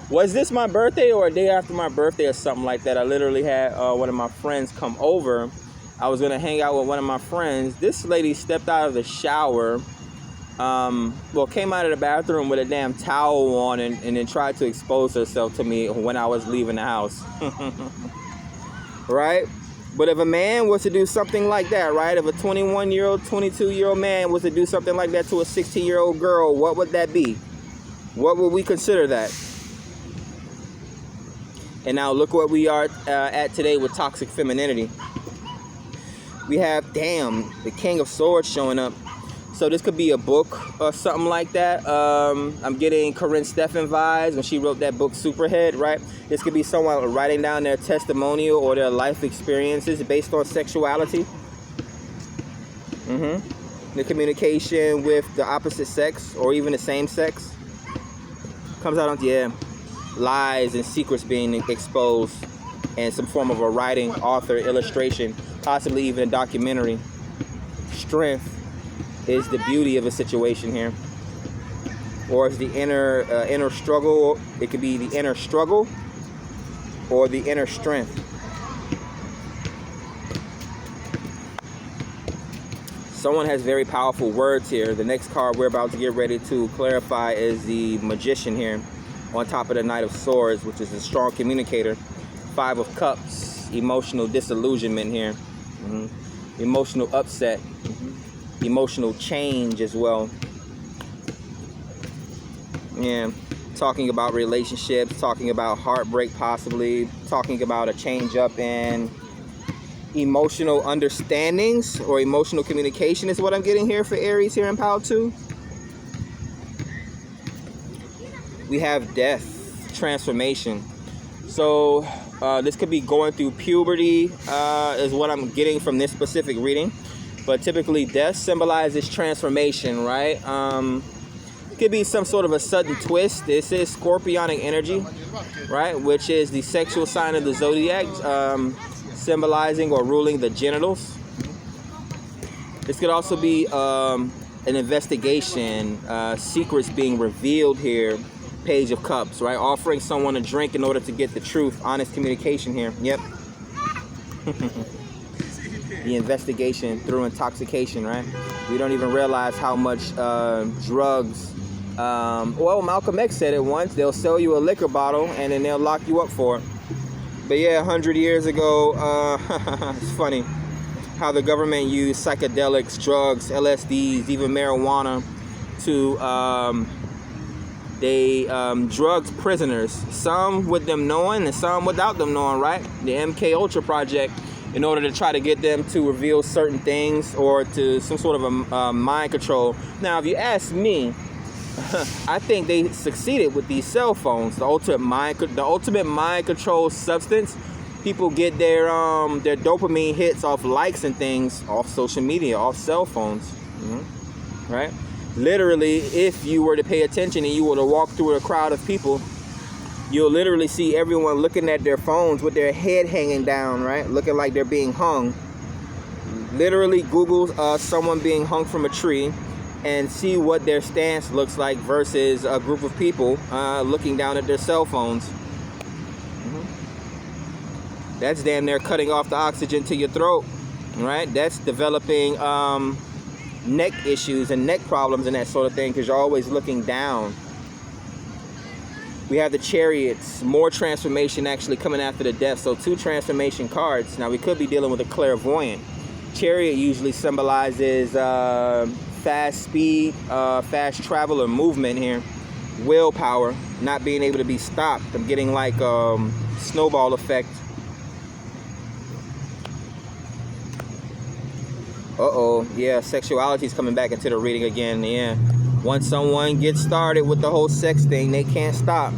was this my birthday or a day after my birthday or something like that? I literally had one of my friends come over. I was going to hang out with one of my friends. This lady stepped out of the shower, came out of the bathroom with a damn towel on, and then tried to expose herself to me when I was leaving the house. Right? But if a man was to do something like that, right? If a 21-year-old, 22-year-old man was to do something like that to a 16-year-old girl, what would that be? What would we consider that? And now look what we are at today with toxic femininity. We have, damn, the King of Swords showing up. So this could be a book or something like that. I'm getting Corinne Stephan vibes when she wrote that book Superhead, right? This could be someone writing down their testimonial or their life experiences based on sexuality. The communication with the opposite sex or even the same sex. Comes out on, yeah, lies and secrets being exposed, and some form of a writing, author, illustration, possibly even a documentary. Strength is the beauty of a situation here, or it's the inner struggle. It could be the inner struggle or the inner strength. Someone has very powerful words here. The next card we're about to get ready to clarify is the Magician here, on top of the Knight of Swords, which is a strong communicator. Five of Cups, emotional disillusionment here, emotional upset. Emotional change as well. Yeah, talking about relationships, talking about heartbreak, possibly talking about a change up in emotional understandings or emotional communication is what I'm getting here for Aries here in Pile 2. We have death, transformation. So this could be going through puberty is what I'm getting from this specific reading. But typically death symbolizes transformation, right? Could be some sort of a sudden twist. This is scorpionic energy, right? Which is the sexual sign of the zodiac, symbolizing or ruling the genitals. This could also be an investigation, secrets being revealed here. Page of Cups, right? Offering someone a drink in order to get the truth. Honest communication here. Yep. The investigation through intoxication, right? We don't even realize how much drugs. Well, Malcolm X said it once. They'll sell you a liquor bottle and then they'll lock you up for it. But yeah, 100 years ago, it's funny how the government used psychedelics, drugs, LSDs, even marijuana to they drugged prisoners, some with them knowing and some without them knowing, right? The MK Ultra project, in order to try to get them to reveal certain things or to some sort of a mind control. Now, if you ask me, I think they succeeded with these cell phones, the ultimate mind control substance. People get their dopamine hits off likes and things off social media, off cell phones, right? Literally, if you were to pay attention and you were to walk through a crowd of people, you'll literally see everyone looking at their phones with their head hanging down, right? Looking like they're being hung. Literally Google someone being hung from a tree and see what their stance looks like versus a group of people looking down at their cell phones. That's damn near cutting off the oxygen to your throat, right? That's developing neck issues and neck problems and that sort of thing, because you're always looking down. We have the Chariots, more transformation actually coming after the death. So 2 transformation cards. Now we could be dealing with a clairvoyant. Chariot usually symbolizes fast speed, fast travel or movement here. Willpower, not being able to be stopped. I'm getting like snowball effect. Uh-oh, yeah, sexuality is coming back into the reading again, yeah. Once someone gets started with the whole sex thing, they can't stop.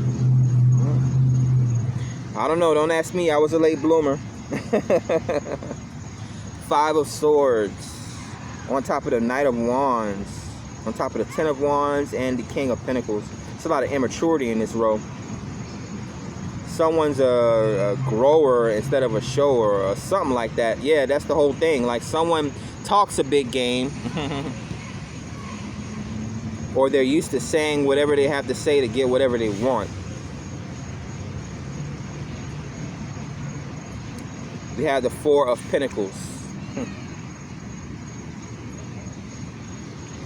I don't know, don't ask me, I was a late bloomer. 5 of Swords, on top of the Knight of Wands, on top of the 10 of Wands and the King of Pentacles. It's a lot of immaturity in this row. Someone's a grower instead of a shower or something like that. Yeah, that's the whole thing. Like someone talks a big game or they're used to saying whatever they have to say to get whatever they want. We have the 4 of Pentacles,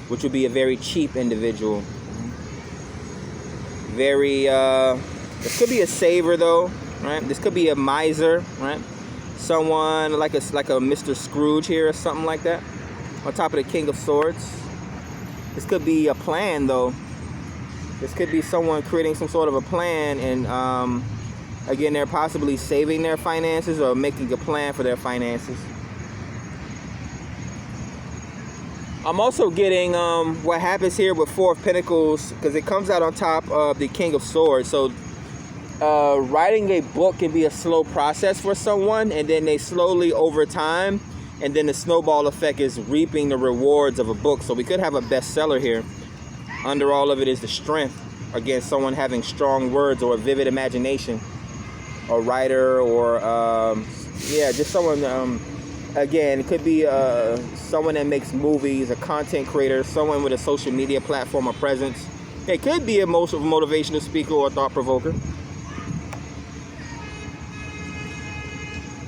which would be a very cheap individual. Very, this could be a saver though, right? This could be a miser, right? Someone like a Mr. Scrooge here or something like that. On top of the King of Swords. This could be a plan though. This could be someone creating some sort of a plan, and again, they're possibly saving their finances or making a plan for their finances. I'm also getting what happens here with 4 of Pentacles, because it comes out on top of the King of Swords. So writing a book can be a slow process for someone, and then they slowly over time, and then the snowball effect is reaping the rewards of a book. So we could have a bestseller here. Under all of it is the strength. Again, someone having strong words or a vivid imagination. A writer or yeah, just someone, again, it could be someone that makes movies, a content creator, someone with a social media platform or presence. It could be a motivational speaker or a thought provoker.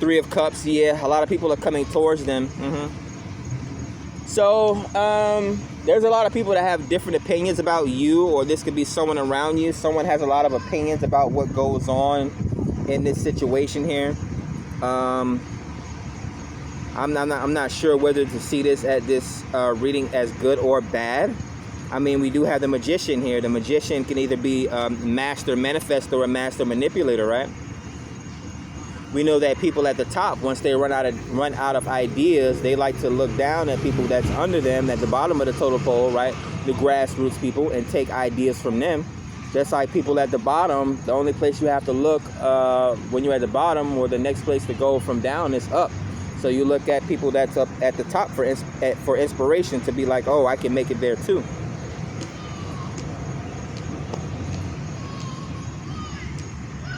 3 of Cups, yeah, a lot of people are coming towards them. So there's a lot of people that have different opinions about you, or this could be someone around you. Someone has a lot of opinions about what goes on in this situation here. I'm not sure whether to see this at this reading as good or bad. I mean, we do have the Magician here. The Magician can either be master manifestor or a master manipulator, right? We know that people at the top, once they run out of ideas, they like to look down at people that's under them at the bottom of the totem pole, right? The grassroots people, and take ideas from them. Just like people at the bottom, the only place you have to look when you're at the bottom, or the next place to go from down, is up. So you look at people that's up at the top for inspiration, to be like, oh, I can make it there too.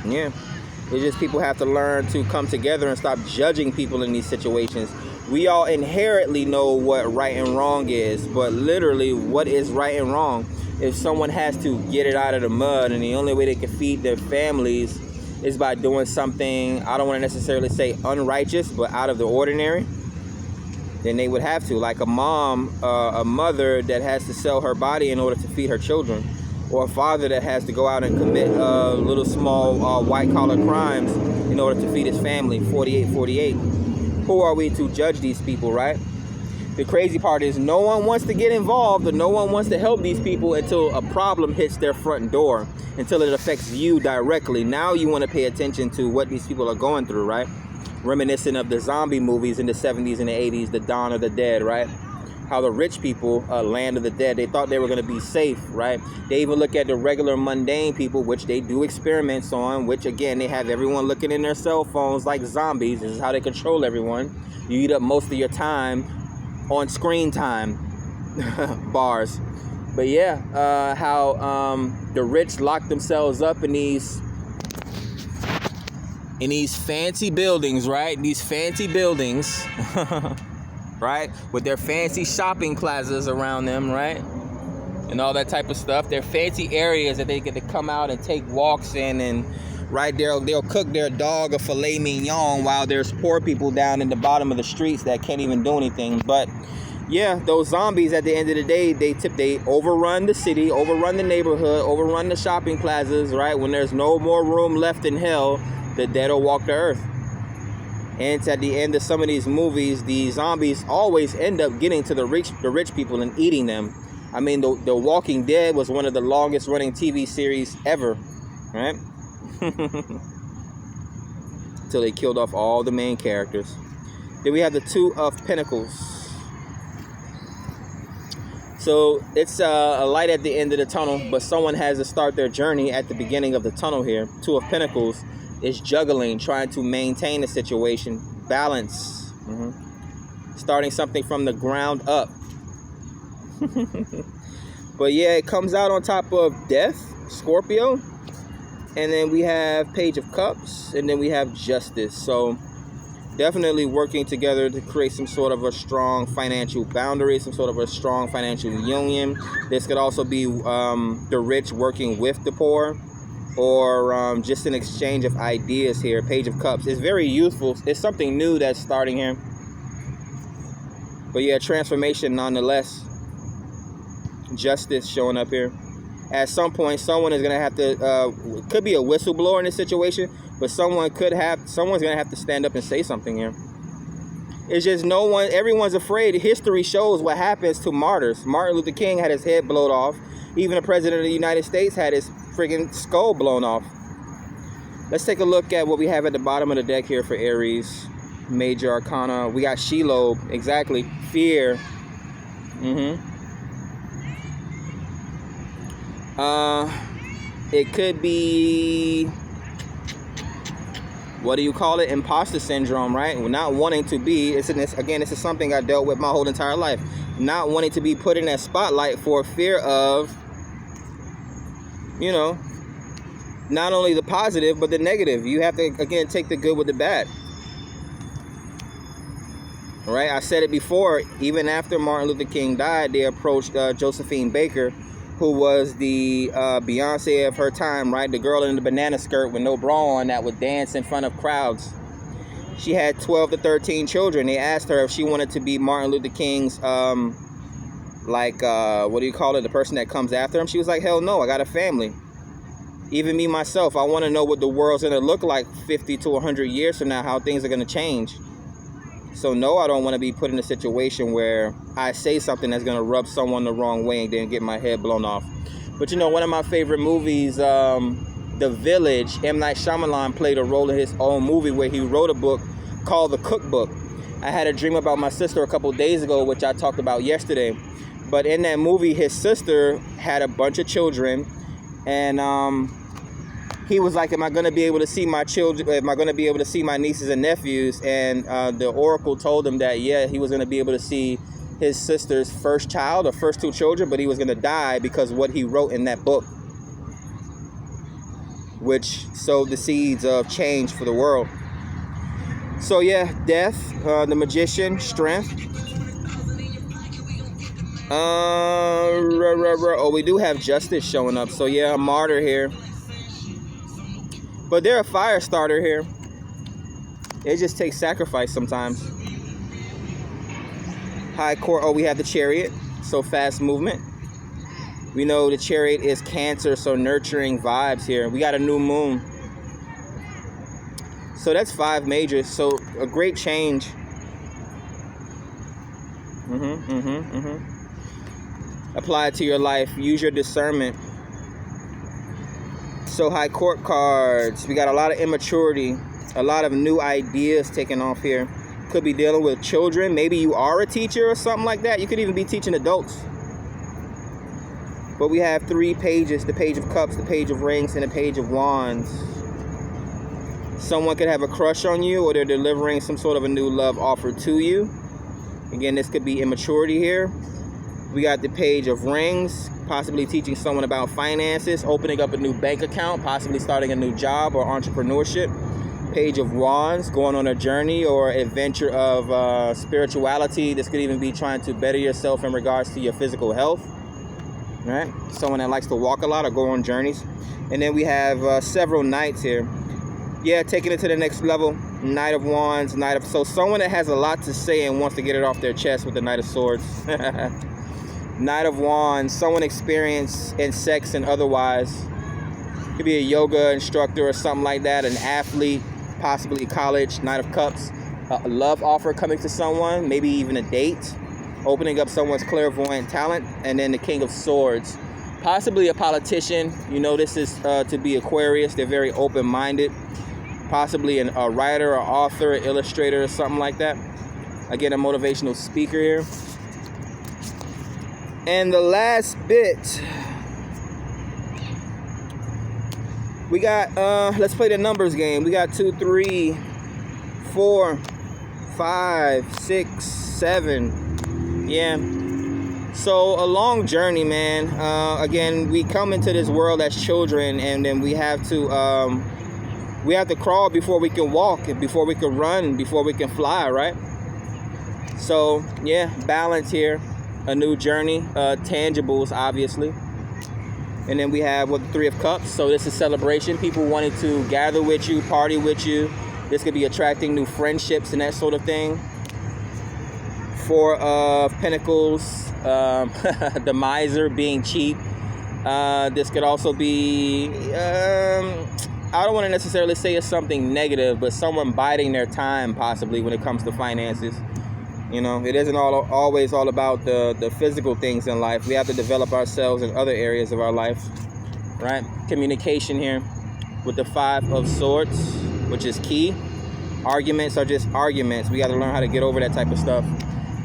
Yeah. It's just people have to learn to come together and stop judging people in these situations. We all inherently know what right and wrong is, but literally, what is right and wrong? If someone has to get it out of the mud, and the only way they can feed their families is by doing something, I don't want to necessarily say unrighteous, but out of the ordinary, then they would have to. Like a mom, a mother that has to sell her body in order to feed her children, or a father that has to go out and commit little small white-collar crimes in order to feed his family. 48. Who are we to judge these people, right? The crazy part is no one wants to get involved, or no one wants to help these people until a problem hits their front door, until it affects you directly. Now you want to pay attention to what these people are going through, right? Reminiscent of the zombie movies in the 70s and the 80s, the Dawn of the Dead, right? How the rich people, land of the dead, they thought they were going to be safe, right? They even look at the regular mundane people, which they do experiments on, which again, they have everyone looking in their cell phones like zombies. This is how they control everyone. You eat up most of your time on screen time. Bars. But yeah, how the rich lock themselves up in these fancy buildings, right? These fancy buildings. Right? With their fancy shopping plazas around them, right? And all that type of stuff. Their fancy areas that they get to come out and take walks in and right? They'll cook their dog a filet mignon while there's poor people down in the bottom of the streets that can't even do anything. But yeah, those zombies at the end of the day, they overrun the city, overrun the neighborhood, overrun the shopping plazas, right? When there's no more room left in hell, the dead will walk the earth. And at the end of some of these movies, the zombies always end up getting to the rich people and eating them. I mean, the Walking Dead was one of the longest running TV series ever, right? Until they killed off all the main characters. Then we have the Two of Pentacles. So it's a light at the end of the tunnel, but someone has to start their journey at the beginning of the tunnel here. Two of Pentacles is juggling, trying to maintain the situation, balance, starting something from the ground up. But yeah, it comes out on top of Death, Scorpio, and then we have Page of Cups, and then we have Justice. So definitely working together to create some sort of a strong financial boundary, some sort of a strong financial union. This could also be the rich working with the poor, or just an exchange of ideas here. Page of Cups is very youthful. It's something new that's starting here. But yeah, transformation nonetheless. Justice showing up here. At some point, someone is going to have to, could be a whistleblower in this situation, but someone's going to have to stand up and say something here. It's just everyone's afraid. History shows what happens to martyrs. Martin Luther King had his head blown off. Even the president of the United States had his friggin' skull blown off. Let's take a look at what we have at the bottom of the deck here for Aries. Major Arcana. We got Shelob. Exactly. Fear. It could be, what do you call it? Imposter syndrome, right? Not wanting to be. This is something I dealt with my whole entire life. Not wanting to be put in that spotlight for fear of, not only the positive, but the negative. You have to, again, take the good with the bad. All right? I said it before. Even after Martin Luther King died, they approached Josephine Baker, who was the Beyonce of her time, right? The girl in the banana skirt with no bra on that would dance in front of crowds. She had 12 to 13 children. They asked her if she wanted to be Martin Luther King's, what do you call it? The person that comes after him. She was like, hell no, I got a family. Even me, myself, I want to know what the world's going to look like 50 to 100 years from now, how things are going to change. So no, I don't want to be put in a situation where I say something that's going to rub someone the wrong way and then get my head blown off. But one of my favorite movies, The Village, M. Night Shyamalan played a role in his own movie where he wrote a book called The Cookbook. I had a dream about my sister a couple days ago, which I talked about yesterday. But in that movie, his sister had a bunch of children, and he was like, am I going to be able to see my children? Am I going to be able to see my nieces and nephews? And the oracle told him that, yeah, he was going to be able to see his sister's first child or first two children, but he was going to die because of what he wrote in that book, which sowed the seeds of change for the world. So yeah, Death, the Magician, Strength. Oh, we do have Justice showing up. So yeah, a Martyr here. But they're a fire starter here. It just takes sacrifice sometimes. High Court. Oh, we have the Chariot. So fast movement. We know the Chariot is Cancer, so nurturing vibes here. We got a new moon. So that's 5 majors. So a great change. Apply it to your life. Use your discernment. So High Court cards. We got a lot of immaturity. A lot of new ideas taking off here. Could be dealing with children. Maybe you are a teacher or something like that. You could even be teaching adults. But we have 3 pages. The Page of Cups, the Page of Rings, and the Page of Wands. Someone could have a crush on you, or they're delivering some sort of a new love offer to you. Again, this could be immaturity here. We got the Page of Rings, possibly teaching someone about finances, opening up a new bank account, possibly starting a new job or entrepreneurship. Page of Wands, going on a journey or adventure of spirituality. This could even be trying to better yourself in regards to your physical health. right? Someone that likes to walk a lot or go on journeys. And then we have several knights here. Yeah, taking it to the next level. Knight of Wands, so someone that has a lot to say and wants to get it off their chest with the Knight of Swords. Knight of Wands, someone experienced in sex and otherwise. Could be a yoga instructor or something like that, an athlete, possibly college. Knight of Cups, a love offer coming to someone, maybe even a date, opening up someone's clairvoyant talent. And then the King of Swords, possibly a politician. You know, this is to be Aquarius. They're very open-minded. Possibly a writer, or author, an illustrator, or something like that. Again, a motivational speaker here. And the last bit, we got, let's play the numbers game. We got 2, 3, 4, 5, 6, 7. Yeah. So a long journey, man. Again, we come into this world as children, and then we have to crawl before we can walk, and before we can run, before we can fly, right? So yeah, balance here, a new journey, tangibles obviously. And then we have the Three of Cups. So this is celebration, people wanting to gather with you, party with you. This could be attracting new friendships and that sort of thing. Four of Pentacles, the miser, being cheap. This could also be I don't want to necessarily say it's something negative, but someone biding their time possibly when it comes to finances. You know, it isn't always all about the physical things in life. We have to develop ourselves in other areas of our life, right? Communication here with the Five of Swords, which is key. Arguments are just arguments. We got to learn how to get over that type of stuff.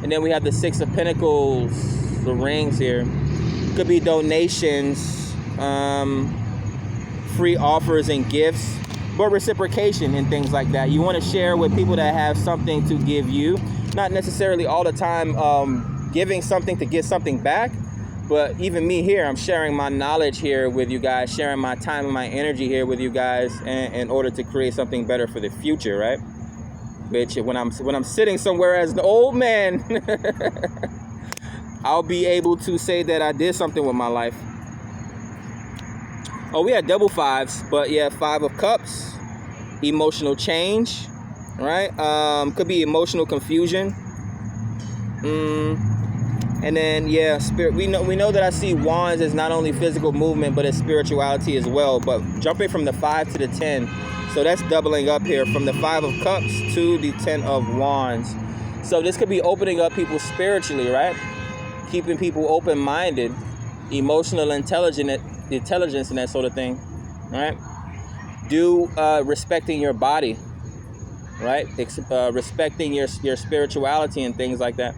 And then we have the Six of Pentacles, the rings here. Could be donations, free offers and gifts, but reciprocation and things like that. You want to share with people that have something to give you, not necessarily all the time giving something to get something back, but even me here, I'm sharing my knowledge here with you guys, sharing my time and my energy here with you guys in order to create something better for the future, right? Bitch, when I'm sitting somewhere as an old man, I'll be able to say that I did something with my life. Oh, we had double fives, but yeah, Five of Cups, emotional change, right? Could be emotional confusion. And then yeah, spirit. We know that I see wands as not only physical movement, but as spirituality as well. But jumping from the 5 to the 10, so that's doubling up here from the 5 of Cups to the 10 of Wands. So this could be opening up people spiritually, right? Keeping people open-minded, emotional intelligence and that sort of thing, right? Respecting your body, right? Respecting your spirituality and things like that.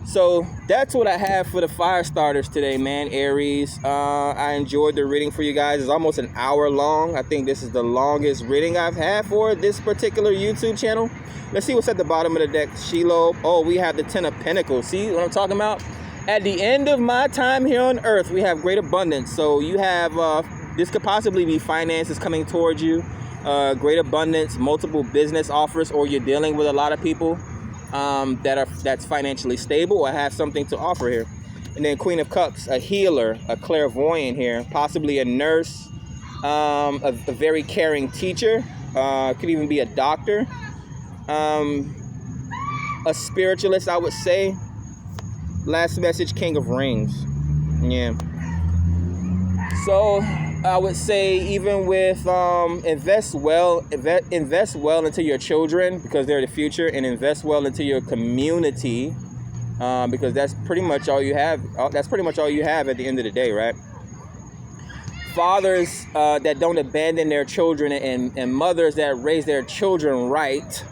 So that's what I have for the fire starters today, man. Aries, I enjoyed the reading for you guys. It's almost an hour long. I think this is the longest reading I've had for this particular YouTube channel. Let's see what's at the bottom of the deck. Shiloh. Oh, we have the 10 of Pentacles. See what I'm talking about? At the end of my time here on earth, we have great abundance. So you have, this could possibly be finances coming towards you, great abundance, multiple business offers, or you're dealing with a lot of people that's financially stable or have something to offer here. And then Queen of Cups, a healer, a clairvoyant here, possibly a nurse, a very caring teacher, could even be a doctor, a spiritualist, I would say. Last message, King of Rings. Yeah. So I would say even with invest well into your children because they're the future, and invest well into your community because that's pretty much all you have. That's pretty much all you have at the end of the day, right? Fathers that don't abandon their children and mothers that raise their children right.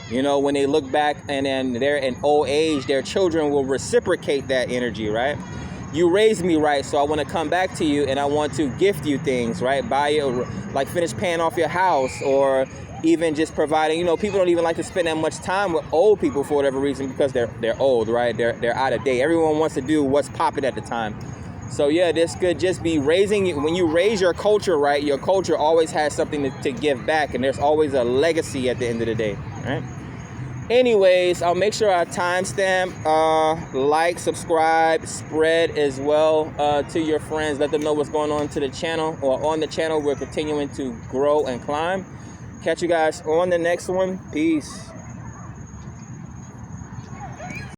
You know, when they look back and then they're in old age, their children will reciprocate that energy, right? You raised me right, so I want to come back to you and I want to gift you things, right? Buy you, like finish paying off your house, or even just providing, you know, people don't even like to spend that much time with old people for whatever reason because they're old, right? They're out of date. Everyone wants to do what's popping at the time. So yeah, this could just be raising you. When you raise your culture right, your culture always has something to give back, and there's always a legacy at the end of the day, right? Anyways, I'll make sure I timestamp, like, subscribe, spread as well to your friends. Let them know what's going on to the channel or on the channel. We're continuing to grow and climb. Catch you guys on the next one. Peace.